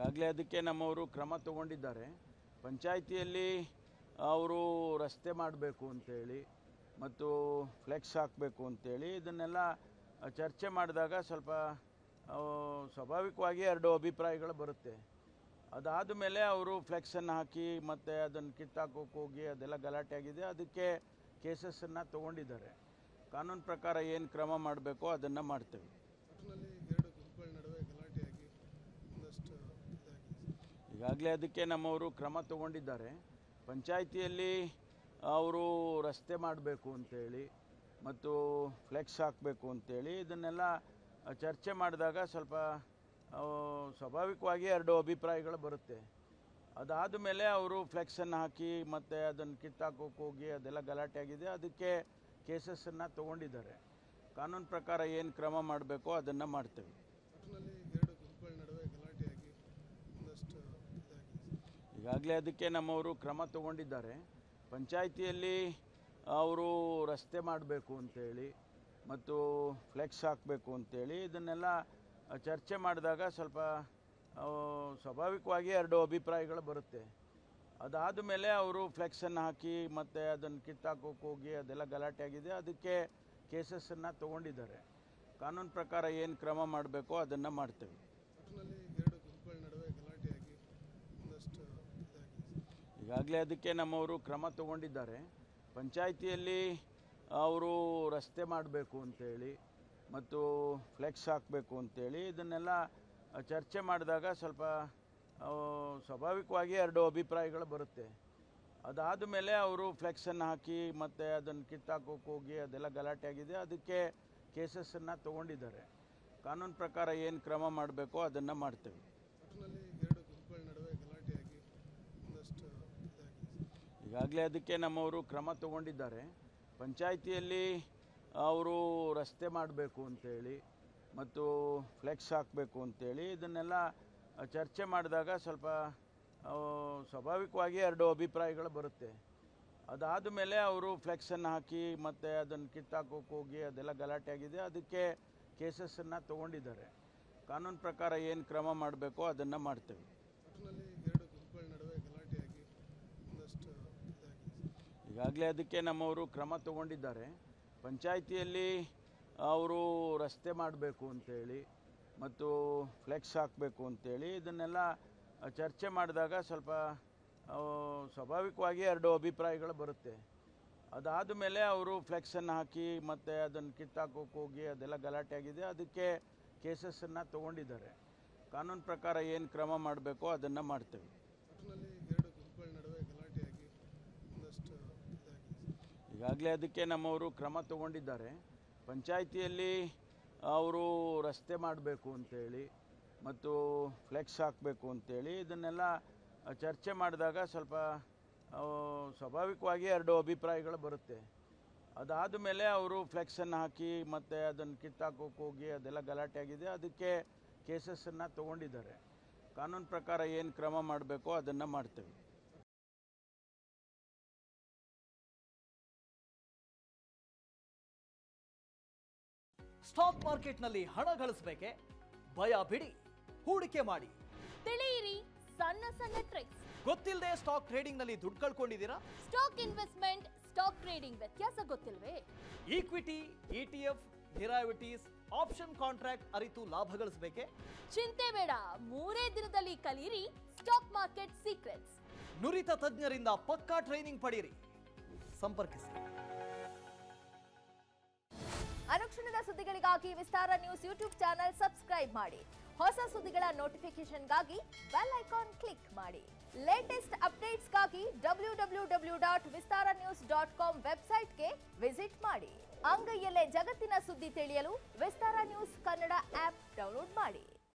ಈಗಾಗಲೇ ಅದಕ್ಕೆ ನಮ್ಮವರು ಕ್ರಮ ತಗೊಂಡಿದ್ದಾರೆ. ಪಂಚಾಯಿತಿಯಲ್ಲಿ ಅವರು ರಸ್ತೆ ಮಾಡಬೇಕು ಅಂತೇಳಿ ಮತ್ತು ಫ್ಲೆಕ್ಸ್ ಹಾಕಬೇಕು ಅಂತೇಳಿ ಇದನ್ನೆಲ್ಲ ಚರ್ಚೆ ಮಾಡಿದಾಗ ಸ್ವಲ್ಪ ಸ್ವಾಭಾವಿಕವಾಗಿ ಎರಡು ಅಭಿಪ್ರಾಯಗಳು ಬರುತ್ತೆ. ಅದಾದ ಮೇಲೆ ಅವರು ಫ್ಲೆಕ್ಸನ್ನು ಹಾಕಿ ಮತ್ತು ಅದನ್ನು ಕಿತ್ತಾಕೋಕೆ ಹೋಗಿ ಅದೆಲ್ಲ ಗಲಾಟೆ ಆಗಿದೆ. ಅದಕ್ಕೆ ಕೇಸಸ್ಸನ್ನು ತೊಗೊಂಡಿದ್ದಾರೆ. ಕಾನೂನು ಪ್ರಕಾರ ಏನು ಕ್ರಮ ಮಾಡಬೇಕೋ ಅದನ್ನು ಮಾಡ್ತೇವೆ. ಈಗಾಗಲೇ ಅದಕ್ಕೆ ನಮ್ಮವರು ಕ್ರಮ ತಗೊಂಡಿದ್ದಾರೆ. ಪಂಚಾಯಿತಿಯಲ್ಲಿ ಅವರು ರಸ್ತೆ ಮಾಡಬೇಕು ಅಂತೇಳಿ ಮತ್ತು ಫ್ಲೆಕ್ಸ್ ಹಾಕಬೇಕು ಅಂತೇಳಿ ಇದನ್ನೆಲ್ಲ ಚರ್ಚೆ ಮಾಡಿದಾಗ ಸ್ವಲ್ಪ ಸ್ವಾಭಾವಿಕವಾಗಿ ಎರಡು ಅಭಿಪ್ರಾಯಗಳು ಬರುತ್ತೆ. ಅದಾದ ಮೇಲೆ ಅವರು ಫ್ಲೆಕ್ಸನ್ನು ಹಾಕಿ ಮತ್ತು ಅದನ್ನು ಕಿತ್ತಾಕೋಕೆ ಹೋಗಿ ಅದೆಲ್ಲ ಗಲಾಟೆ ಆಗಿದೆ. ಅದಕ್ಕೆ ಕೇಸಸ್ಸನ್ನು ತೊಗೊಂಡಿದ್ದಾರೆ. ಕಾನೂನು ಪ್ರಕಾರ ಏನು ಕ್ರಮ ಮಾಡಬೇಕೋ ಅದನ್ನು ಮಾಡ್ತೇವೆ. ಈಗಾಗಲೇ ಅದಕ್ಕೆ ನಮ್ಮವರು ಕ್ರಮ ತಗೊಂಡಿದ್ದಾರೆ. ಪಂಚಾಯಿತಿಯಲ್ಲಿ ಅವರು ರಸ್ತೆ ಮಾಡಬೇಕು ಅಂತೇಳಿ ಮತ್ತು ಫ್ಲೆಕ್ಸ್ ಹಾಕಬೇಕು ಅಂತೇಳಿ ಇದನ್ನೆಲ್ಲ ಚರ್ಚೆ ಮಾಡಿದಾಗ ಸ್ವಲ್ಪ ಸ್ವಾಭಾವಿಕವಾಗಿ ಎರಡು ಅಭಿಪ್ರಾಯಗಳು ಬರುತ್ತೆ. ಅದಾದ ಮೇಲೆ ಅವರು ಫ್ಲೆಕ್ಸನ್ನು ಹಾಕಿ ಮತ್ತು ಅದನ್ನು ಕಿತ್ತಾಕೋಕೆ ಹೋಗಿ ಅದೆಲ್ಲ ಗಲಾಟೆ ಆಗಿದೆ. ಅದಕ್ಕೆ ಕೇಸಸ್ಸನ್ನು ತೊಗೊಂಡಿದ್ದಾರೆ. ಕಾನೂನು ಪ್ರಕಾರ ಏನು ಕ್ರಮ ಮಾಡಬೇಕೋ ಅದನ್ನು ಮಾಡ್ತೇವೆ. ಈಗಾಗಲೇ ಅದಕ್ಕೆ ನಮ್ಮವರು ಕ್ರಮ ತಗೊಂಡಿದ್ದಾರೆ. ಪಂಚಾಯಿತಿಯಲ್ಲಿ ಅವರು ರಸ್ತೆ ಮಾಡಬೇಕು ಅಂತೇಳಿ ಮತ್ತು ಫ್ಲೆಕ್ಸ್ ಹಾಕಬೇಕು ಅಂತೇಳಿ ಇದನ್ನೆಲ್ಲ ಚರ್ಚೆ ಮಾಡಿದಾಗ ಸ್ವಲ್ಪ ಸ್ವಾಭಾವಿಕವಾಗಿ ಎರಡು ಅಭಿಪ್ರಾಯಗಳು ಬರುತ್ತೆ. ಅದಾದ ಮೇಲೆ ಅವರು ಫ್ಲೆಕ್ಸನ್ನು ಹಾಕಿ ಮತ್ತು ಅದನ್ನು ಕಿತ್ತಾಕೋಕೆ ಹೋಗಿ ಅದೆಲ್ಲ ಗಲಾಟೆ ಆಗಿದೆ. ಅದಕ್ಕೆ ಕೇಸಸ್ಸನ್ನು ತೊಗೊಂಡಿದ್ದಾರೆ. ಕಾನೂನು ಪ್ರಕಾರ ಏನು ಕ್ರಮ ಮಾಡಬೇಕೋ ಅದನ್ನು ಮಾಡ್ತೇವೆ. ಈಗಾಗಲೇ ಅದಕ್ಕೆ ನಮ್ಮವರು ಕ್ರಮ ತಗೊಂಡಿದ್ದಾರೆ. ಪಂಚಾಯಿತಿಯಲ್ಲಿ ಅವರು ರಸ್ತೆ ಮಾಡಬೇಕು ಅಂತೇಳಿ ಮತ್ತು ಫ್ಲೆಕ್ಸ್ ಹಾಕಬೇಕು ಅಂತೇಳಿ ಇದನ್ನೆಲ್ಲ ಚರ್ಚೆ ಮಾಡಿದಾಗ ಸ್ವಲ್ಪ ಸ್ವಾಭಾವಿಕವಾಗಿ ಎರಡು ಅಭಿಪ್ರಾಯಗಳು ಬರುತ್ತೆ. ಅದಾದ ಮೇಲೆ ಅವರು ಫ್ಲೆಕ್ಸನ್ನು ಹಾಕಿ ಮತ್ತು ಅದನ್ನು ಕಿತ್ತಾಕೋಕೆ ಹೋಗಿ ಅದೆಲ್ಲ ಗಲಾಟೆ ಆಗಿದೆ. ಅದಕ್ಕೆ ಕೇಸಸ್ಸನ್ನು ತೊಗೊಂಡಿದ್ದಾರೆ. ಕಾನೂನು ಪ್ರಕಾರ ಏನು ಕ್ರಮ ಮಾಡಬೇಕೋ ಅದನ್ನು ಮಾಡ್ತೇವೆ. ಈಗಾಗಲೇ ಅದಕ್ಕೆ ನಮ್ಮವರು ಕ್ರಮ ತಗೊಂಡಿದ್ದಾರೆ. ಪಂಚಾಯಿತಿಯಲ್ಲಿ ಅವರು ರಸ್ತೆ ಮಾಡಬೇಕು ಅಂತೇಳಿ ಮತ್ತು ಫ್ಲೆಕ್ಸ್ ಹಾಕಬೇಕು ಅಂತೇಳಿ ಇದನ್ನೆಲ್ಲ ಚರ್ಚೆ ಮಾಡಿದಾಗ ಸ್ವಲ್ಪ ಸ್ವಾಭಾವಿಕವಾಗಿ ಎರಡು ಅಭಿಪ್ರಾಯಗಳು ಬರುತ್ತೆ. ಅದಾದ ಮೇಲೆ ಅವರು ಫ್ಲೆಕ್ಸನ್ನು ಹಾಕಿ ಮತ್ತು ಅದನ್ನು ಕಿತ್ತಾಕೋಕೆ ಹೋಗಿ ಅದೆಲ್ಲ ಗಲಾಟೆ ಆಗಿದೆ. ಅದಕ್ಕೆ ಕೇಸಸ್ಸನ್ನು ತೊಗೊಂಡಿದ್ದಾರೆ. ಕಾನೂನು ಪ್ರಕಾರ ಏನು ಕ್ರಮ ಮಾಡಬೇಕೋ ಅದನ್ನು ಮಾಡ್ತೇವೆ. ಈಗಾಗಲೇ ಅದಕ್ಕೆ ನಮ್ಮವರು ಕ್ರಮ ತಗೊಂಡಿದ್ದಾರೆ. ಪಂಚಾಯಿತಿಯಲ್ಲಿ ಅವರು ರಸ್ತೆ ಮಾಡಬೇಕು ಅಂತೇಳಿ ಮತ್ತು ಫ್ಲೆಕ್ಸ್ ಹಾಕಬೇಕು ಅಂತೇಳಿ ಇದನ್ನೆಲ್ಲ ಚರ್ಚೆ ಮಾಡಿದಾಗ ಸ್ವಲ್ಪ ಸ್ವಾಭಾವಿಕವಾಗಿ ಎರಡು ಅಭಿಪ್ರಾಯಗಳು ಬರುತ್ತೆ. ಅದಾದ ಮೇಲೆ ಅವರು ಫ್ಲೆಕ್ಸನ್ನು ಹಾಕಿ ಮತ್ತು ಅದನ್ನು ಕಿತ್ತಾಕೋಕೆ ಹೋಗಿ ಅದೆಲ್ಲ ಗಲಾಟೆ ಆಗಿದೆ. ಅದಕ್ಕೆ ಕೇಸಸ್ಸನ್ನು ತೊಗೊಂಡಿದ್ದಾರೆ. ಕಾನೂನು ಪ್ರಕಾರ ಏನು ಕ್ರಮ ಮಾಡಬೇಕೋ ಅದನ್ನು ಮಾಡ್ತೇವೆ. ಸ್ಟಾಕ್ ಮಾರ್ಕೆಟ್ನಲ್ಲಿ ಹಣ ಗಳಿಸಬೇಕೆ? ಭಯ ಬಿಡಿ, ಹೂಡಿಕೆ ಮಾಡಿ. ತಿಳಿಯಿರಿ ಸಣ್ಣ ಸಣ್ಣ ಟ್ರಿಕ್ಸ್. ಗೊತ್ತಿಲ್ಲದೆ ಸ್ಟಾಕ್ ಟ್ರೇಡಿಂಗ್ ನಲ್ಲಿ ದುಡ್ಡು ಕಳ್ಕೊಂಡಿದ್ದೀರಾ? ಸ್ಟಾಕ್ ಇನ್ವೆಸ್ಟ್ಮೆಂಟ್, ಸ್ಟಾಕ್ ಟ್ರೇಡಿಂಗ್ ವ್ಯತ್ಯಾಸ ಗೊತ್ತಿಲ್ವೇ? Equity, ETF, derivatives, option contract ಅರಿತು ಲಾಭ ಗಳಿಸಬೇಕೆ? ಚಿಂತೆ ಬೇಡ, 3 ದಿನದಲ್ಲಿ ಕಲಿಯಿರಿ ಸ್ಟಾಕ್ ಮಾರ್ಕೆಟ್ ಸೀಕ್ರೆಟ್ಸ್. ನುರಿತ ತಜ್ಞರಿಂದ ಪಕ್ಕಾ ಟ್ರೈನಿಂಗ್ ಪಡೆಯಿರಿ. ಸಂಪರ್ಕಿಸಿ. ಅನುಕ್ಷಣದ ಸುದ್ದಿಗಳಿಗಾಗಿ ವಿಸ್ತಾರ ನ್ಯೂಸ್ ಯೂಟ್ಯೂಬ್ ಚಾನೆಲ್ ಸಬ್ಸ್ಕ್ರೈಬ್ ಮಾಡಿ. ಹೊಸ ಸುದ್ದಿಗಳ ನೋಟಿಫಿಕೇಶನ್ಗಾಗಿ ಬೆಲ್ ಐಕಾನ್ ಕ್ಲಿಕ್ ಮಾಡಿ. ಲೇಟೆಸ್ಟ್ ಅಪ್ಡೇಟ್ಸ್ಗಾಗಿ www.vistaranews.com ವೆಬ್ಸೈಟ್ಗೆ ವಿಸಿಟ್ ಮಾಡಿ. ಅಂಗೈಯಲ್ಲೇ ಜಗತ್ತಿನ ಸುದ್ದಿ ತಿಳಿಯಲು ವಿಸ್ತಾರ ನ್ಯೂಸ್ ಕನ್ನಡ ಆಪ್ ಡೌನ್ಲೋಡ್ ಮಾಡಿ.